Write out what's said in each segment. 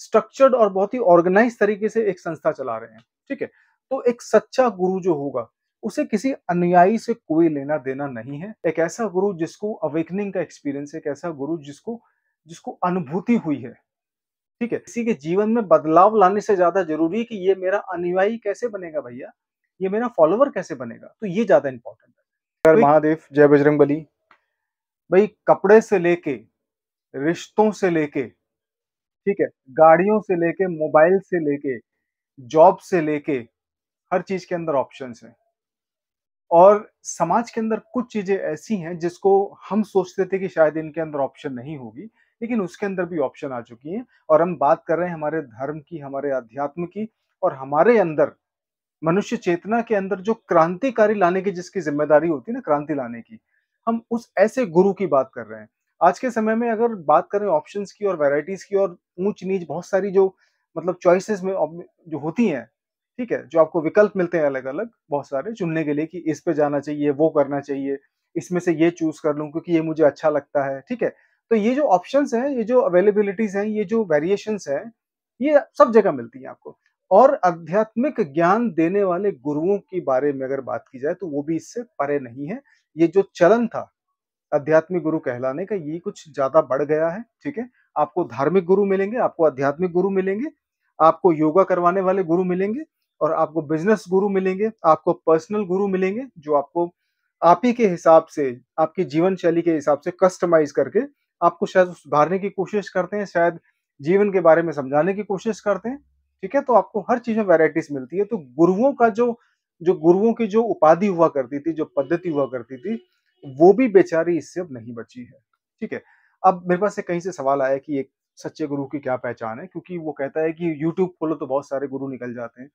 Structured और बहुत ही organise तरीके से एक संस्था चला रहे हैं, ठीक है? तो एक सच्चा गुरु जो होगा, उसे किसी अनुयायी से कोई लेना-देना नहीं है। एक ऐसा गुरु जिसको अवेकनिंग का एक्सपीरियंस है, एक ऐसा गुरु जिसको जिसको अनुभूति हुई है, ठीक है? किसी के जीवन में बदलाव लाने से ज़्यादा ज़रूरी है कि ये मेरा अनुयायी कैसे बनेगा भैया? ये मेरा फॉलोवर कैसे बनेगा? तो ये ज़्यादा इम्पोर्टेंट है। हर महादेव, जय बजरंगबली। भई कपड़े से लेके, रिश्तों से लेके, ठीक है? गाड़ियों से लेके, मोबाइल से लेके, जॉब से लेके, हर चीज़ के अंदर ऑप्शंस हैं। और समाज के अंदर कुछ चीज़ें ऐसी हैं जिसको हम सोचते थे कि शायद इनके अंदर ऑप्शन नहीं होगी, लेकिन उसके अंदर भी ऑप्शन आ चुकी हैं और हम बात कर रहे हैं हमारे धर्म की, हमारे अध्यात्म की और हमारे अंदर मनुष्य चेतना के अंदर जो क्रांतिकारी लाने की जिसकी ज़िम्मेदारी होती है ना क्रांति लाने की, हम उस ऐसे गुरु की बात कर रहे हैं। आज के समय में अगर बात करें ऑप्शंस की और वैराइटीज़ की और ऊँच-नीच बहुत सारी जो मतलब चॉइसेस में जो होती हैं, ठीक है? जो आपको विकल्प मिलते हैं अलग-अलग बहुत सारे चुनने के लिए कि इस पे जाना चाहिए, वो करना चाहिए, इसमें से ये चूज़ कर लूँ क्योंकि ये मुझे अच्छा लगता है, ठीक है? तो ये जो ऑप्शंस हैं, ये जो अवेलेबिलिटीज़ हैं, ये जो वेरिएशंस हैं, ये सब जगह मिलती हैं आपको। और आध्यात्मिक ज्ञान देने वाले गुरुओं के बारे में अगर बात की जाए तो वो भी इससे परे नहीं है। ये जो चलन था आध्यात्मिक गुरु कहलाने का ये कुछ ज़्यादा बढ़ गया है, ठीक है? आपको धार्मिक गुरु मिलेंगे, आपको आध्यात्मिक गुरु मिलेंगे, आपको योगा करवाने वाले गुरु मिलेंगे और आपको बिज़नेस गुरु मिलेंगे, आपको पर्सनल गुरु मिलेंगे जो आपको आप ही के हिसाब से, आपकी जीवन शैली के हिसाब से कस्टमाइज़ करके आपको शायद सुधारने की कोशिश करते हैं, शायद जीवन के बारे में समझाने की कोशिश करते हैं, ठीक है? तो आपको हर चीज़ में वैराइटीज़ मिलती है। तो गुरुओं का जो जो गुरुओं की जो उपाधि हुआ करती थी, जो पद्धति हुआ करती थी, वो भी बेचारी इससे अब नहीं बची है, ठीक है? अब मेरे पास से कहीं से सवाल आया कि एक सच्चे गुरु की क्या पहचान है? क्योंकि वो कहता है कि यूट्यूब खोलो तो बहुत सारे गुरु निकल जाते हैं,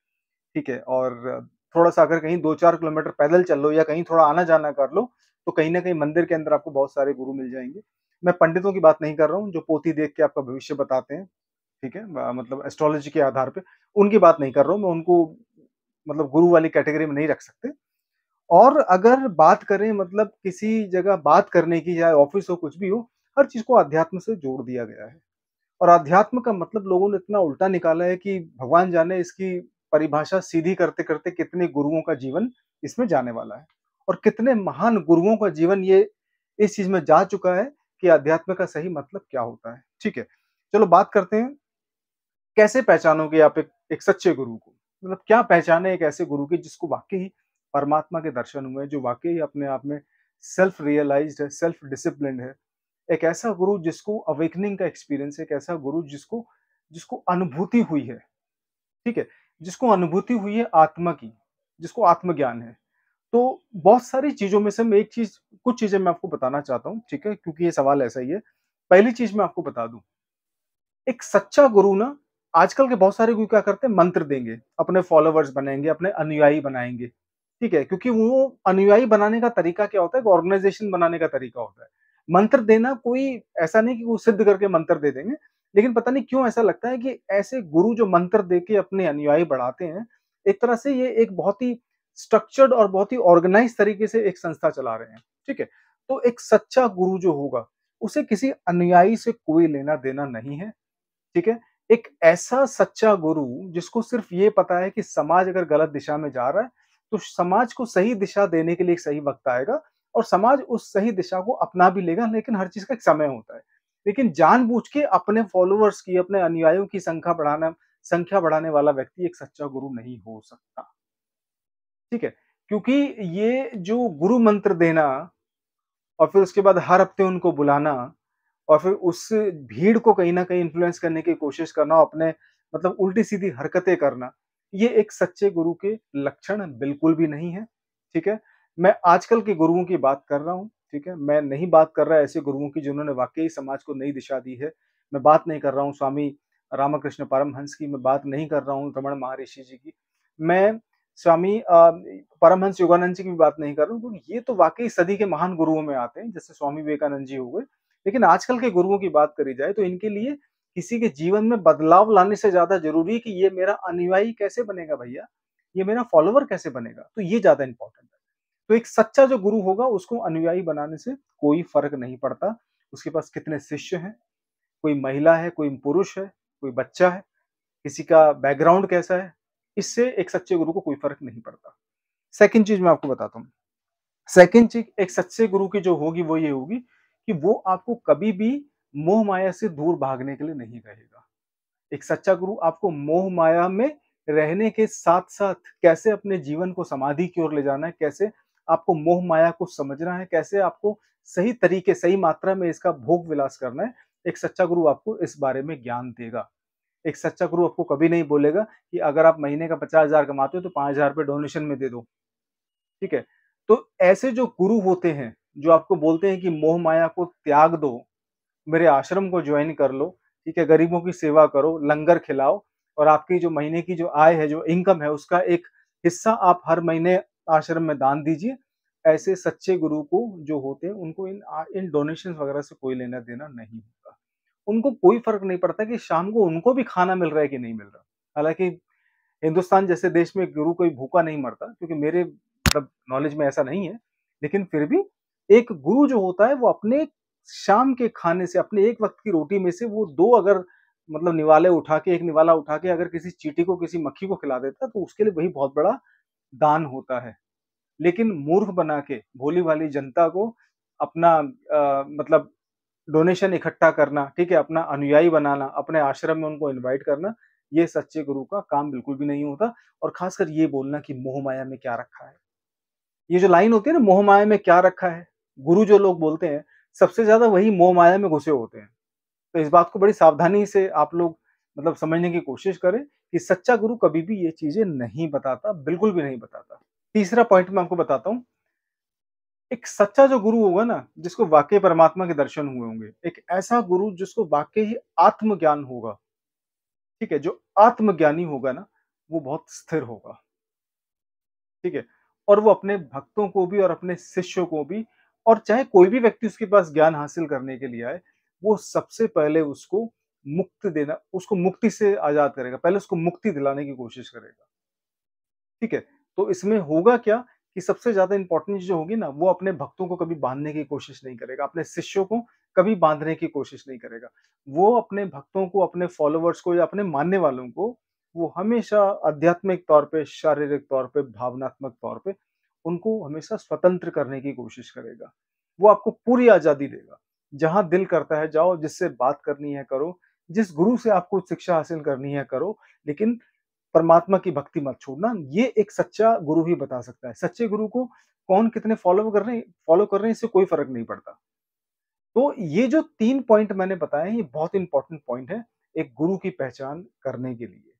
ठीक है? और थोड़ा-सा अगर कहीं 2-4 किलोमीटर पैदल चल लो या कहीं थोड़ा आना-जाना कर लो, तो कहीं न कहीं मंदिर के अंदर आपको बहुत सारे गुरु मिल जाएँगे। मैं पंडितों की बात नहीं कर रहा हूँ, जो पोथी देख के आपका भविष्य बताते हैं, ठीक है? मतलब एस्ट्रोलॉजी के आधार पे, उनकी बात नहीं कर रहा हूँ मैं, उनको मतलब गुरु वाली कैटेगरी में नहीं रख सकते। और अगर बात करें मतलब किसी जगह बात करने की, चाहे ऑफ़िस हो, कुछ भी हो, हर चीज़ को अध्यात्म से जोड़ दिया गया है। और अध्यात्म का मतलब लोगों ने इतना उल्टा निकाला है कि भगवान जाने इसकी परिभाषा सीधी करते-करते कितने गुरुओं का जीवन इसमें जाने वाला है। और कितने महान गुरुओं का जीवन ये इस चीज़ में जा चुका है कि अध्यात्म का सही मतलब क्या होता है। ठीक है, चलो बात करते हैं कैसे पहचानोगे आप एक सच्चे गुरु को? मतलब क्या पहचान है एक ऐसे गुरु की जिसको वाक़ई ही परमात्मा के दर्शन हुए हैं, जो वाक़ई अपने आप में सेल्फ रियलाइज़्ड है, सेल्फ डिसिप्लिन्ड है। एक ऐसा गुरु जिसको अवेकनिंग का एक्सपीरियंस है, एक ऐसा गुरु जिसको जिसको अनुभूति हुई है, ठीक है? जिसको अनुभूति हुई है आत्मा की, जिसको आत्मज्ञान है। तो बहुत सारी चीज़ों में से मैं एक चीज़ कुछ चीज़ें मैं आपको बताना चाहता हूँ, ठीक है? क्योंकि ये सवाल ऐसा ही है। पहली चीज़ मैं आपको बता दूँ, एक सच्चा गुरु ना आजकल के बहुत सारे गुरु क्या करते हैं मंत्र देंगे, अपने फॉलोवर्स बनाएँगे, अपने अनुयायी बनाएँगे, ठीक है? क्योंकि वो अनुयायी बनाने का तरीका क्या होता है, एक ऑर्गनाइज़ेशन बनाने का तरीका होता है। मंत्र देना कोई ऐसा नहीं कि वो सिद्ध करके मंत्र दे देंगे, लेकिन पता नहीं क्यों ऐसा लगता है कि ऐसे गुरु जो मंत्र देके अपने अनुयायी बढ़ाते हैं, एक तरह से ये एक बहुत ही स्ट्रक्चर्ड और बहुत ही ऑर्गनाइज़ तरीके से एक संस्था चला रहे हैं, ठीक है? तो एक सच्चा गुरु जो होगा, उसे किसी अनुयायी से कोई लेना-देना नहीं है। ठीक है? एक ऐसा सच्चा गुरु जिसको सिर्फ़ ये पता है कि समाज अगर गलत दिशा में जा रहा है, तो समाज को सही दिशा देने के लिए एक सही वक़्त आएगा और समाज उस सही दिशा को अपना भी लेगा, लेकिन हर चीज़ का एक समय होता है। लेकिन जानबूझ के अपने फ़ॉलोवर्स की, अपने अनुयायियों की संख्या बढ़ाने वाला व्यक्ति एक सच्चा गुरु नहीं हो सकता। ठीक है? क्योंकि ये जो गुरु मंत्र देना और फिर उसके बाद हर हफ्ते उनको बुलाना और फिर उस भीड़ को कहीं न कहीं इन्फ्लुएंस करने की कोशिश करना, अपने मतलब उल्टी-सीधी हरकतें करना, ये एक सच्चे गुरु के लक्षण बिल्कुल भी नहीं है, ठीक है? मैं आजकल के गुरुओं की बात कर रहा हूँ, ठीक है? मैं नहीं बात कर रहा ऐसे गुरुओं की जिन्होंने वाक़ई समाज को नई दिशा दी है। मैं बात नहीं कर रहा हूँ स्वामी रामकृष्ण परमहंस की, मैं बात नहीं कर रहा हूँ रमण महर्षि जी की। मैं स्वामी परमहंस योगानंद जी की भी बात नहीं कर रहा हूँ क्योंकि ये तो वाक़ई सदी के महान गुरुओं में आते हैं, जैसे स्वामी विवेकानंद जी हो गए। लेकिन आजकल के गुरुओं की बात करी जाए तो इनके लिए किसी के जीवन में बदलाव लाने से ज़्यादा ज़रूरी है कि ये मेरा अनुयायी कैसे बनेगा भैया? ये मेरा फॉलोवर कैसे बनेगा? तो ये ज़्यादा इम्पोर्टेंट है। तो एक सच्चा जो गुरु होगा उसको अनुयायी बनाने से कोई फ़र्क नहीं पड़ता। उसके पास कितने शिष्य हैं, कोई महिला है, कोई पुरुष है, कोई बच्चा है, किसी का बैकग्राउंड कैसा है, इससे एक सच्चे गुरु को कोई फ़र्क नहीं पड़ता। सेकंड चीज़ मैं आपको बताता हूँ। सेकंड चीज़ एक सच्चे गुरु की जो होगी वो ये होगी कि वो आपको कभी भी मोह माया से दूर भागने के लिए नहीं कहेगा। एक सच्चा गुरु आपको मोह माया में रहने के साथ-साथ कैसे अपने जीवन को समाधि की ओर ले जाना है, कैसे आपको मोह माया को समझना है, कैसे आपको सही तरीके, सही मात्रा में इसका भोग विलास करना है, एक सच्चा गुरु आपको इस बारे में ज्ञान देगा। एक सच्चा गुरु आपको कभी नहीं बोलेगा कि अगर आप महीने का 50,000 कमाते हो तो ₹5,000 डोनेशन में दे दो, ठीक है? तो ऐसे जो गुरु होते हैं, जो आपको बोलते हैं कि मोह माया को त्याग दो, मेरे आश्रम को जॉइन कर लो, ठीक है? गरीबों की सेवा करो, लंगर खिलाओ और आपकी जो महीने की जो आय है, जो इनकम है, उसका एक हिस्सा आप हर महीने आश्रम में दान दीजिए। ऐसे सच्चे गुरु को जो होते हैं, उनको इन डोनेशंस वगैरह से कोई लेना-देना नहीं होता। उनको कोई फ़र्क नहीं पड़ता कि शाम को उनको भी खाना मिल रहा है कि नहीं मिल रहा। हालाँकि हिंदुस्तान जैसे देश में गुरु कोई भूखा नहीं मरता, क्योंकि मेरे मतलब नॉलेज में ऐसा नहीं है। लेकिन फिर भी एक गुरु जो होता है वो अपने शाम के खाने से, अपने एक वक़्त की रोटी में से वो 2 अगर मतलब निवाले उठा के, 1 निवाला उठा के अगर किसी चींटी को, किसी मक्खी को खिला देता है, तो उसके लिए वही बहुत बड़ा दान होता है। लेकिन मूर्ख बना के भोली-भाली जनता को अपना मतलब डोनेशन इकट्ठा करना, ठीक है? अपना अनुयायी बनाना, अपने आश्रम में उनको इनवाइट करना, ये सच्चे गुरु का काम बिल्कुल भी नहीं होता। और खासकर ये बोलना कि मोह-माया में क्या रखा है। ये जो लाइन होती है ना, मोह-माया में क्या रखा है, गुरु जो लोग बोलते हैं, सबसे ज़्यादा वही मोह-माया में घुसे होते हैं। तो इस बात को बड़ी सावधानी से आप लोग मतलब समझने की कोशिश करें कि सच्चा गुरु कभी भी ये चीज़ें नहीं बताता, बिल्कुल भी नहीं बताता। तीसरा पॉइंट मैं आपको बताता हूँ, एक सच्चा जो गुरु होगा ना, जिसको वाक़ई परमात्मा के दर्शन हुए होंगे, एक ऐसा गुरु जिसको वाक़ई ही आत्मज्ञान होगा, ठीक है? जो आत्मज्ञानी होगा ना, वो बहुत स्थिर होगा, ठीक है? और वो अपने भक्तों को भी और अपने शिष्यों को भी, और चाहे कोई भी व्यक्ति उसके पास ज्ञान हासिल करने के लिए आए, वो सबसे पहले उसको मुक्ति से आज़ाद करेगा, पहले उसको मुक्ति दिलाने की कोशिश करेगा। ठीक है? तो इसमें होगा क्या कि सबसे ज़्यादा इम्पोर्टेंट चीज़ जो होगी ना, वो अपने भक्तों को कभी बाँधने की कोशिश नहीं करेगा, अपने शिष्यों को कभी बाँधने की कोशिश नहीं करेगा। वो अपने भक्तों को, अपने फॉलोवर्स को या अपने मानने वालों को, वो हमेशा आध्यात्मिक तौर पे, शारीरिक तौर पे, भावनात्मक तौर पे, उनको हमेशा स्वतंत्र करने की कोशिश करेगा। वो आपको पूरी आज़ादी देगा। जहाँ दिल करता है जाओ, जिससे बात करनी है करो, जिस गुरु से आपको शिक्षा हासिल करनी है करो, लेकिन परमात्मा की भक्ति मत छोड़ना, ये एक सच्चा गुरु ही बता सकता है। सच्चे गुरु को कौन कितने फॉलो कर रहे हैं इससे कोई फ़र्क नहीं पड़ता। तो ये जो 3 पॉइंट मैंने बताए हैं, ये बहुत इम्पोर्टेंट पॉइंट है, एक गुरु की पहचान करने के लिए।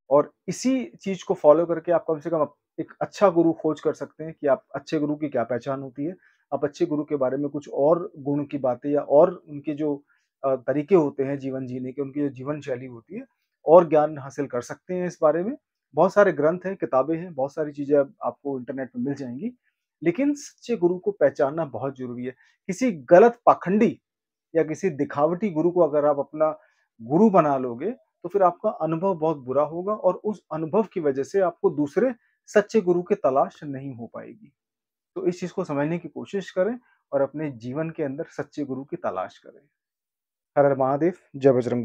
और इसी चीज़ को फॉलो करके आप कम से कम एक अच्छा गुरु खोज कर सकते हैं कि आप अच्छे गुरु की क्या पहचान होती है। आप अच्छे गुरु के बारे में कुछ और गुण की बातें या और उनके जो तरीके होते हैं जीवन जीने के, उनकी जो जीवन शैली होती है, और ज्ञान हासिल कर सकते हैं इस बारे में। बहुत सारे ग्रंथ हैं, किताबें हैं, बहुत सारी चीज़ें अब आपको इंटरनेट पे मिल जाएँगी। लेकिन सच्चे गुरु को पहचानना बहुत ज़रूरी है। किसी गलत पाखंडी या किसी दिखावटी गुरु को अगर आप अपना गुरु बना लोगे, तो फिर आपका अनुभव बहुत बुरा होगा और उस अनुभव की वजह से आपको दूसरे सच्चे गुरु की तलाश नहीं हो पाएगी। तो इस चीज़ को समझने की कोशिश करें और अपने जीवन के अंदर सच्चे गुरु की तलाश करें। हर हर महादेव, जय बजरंगबली।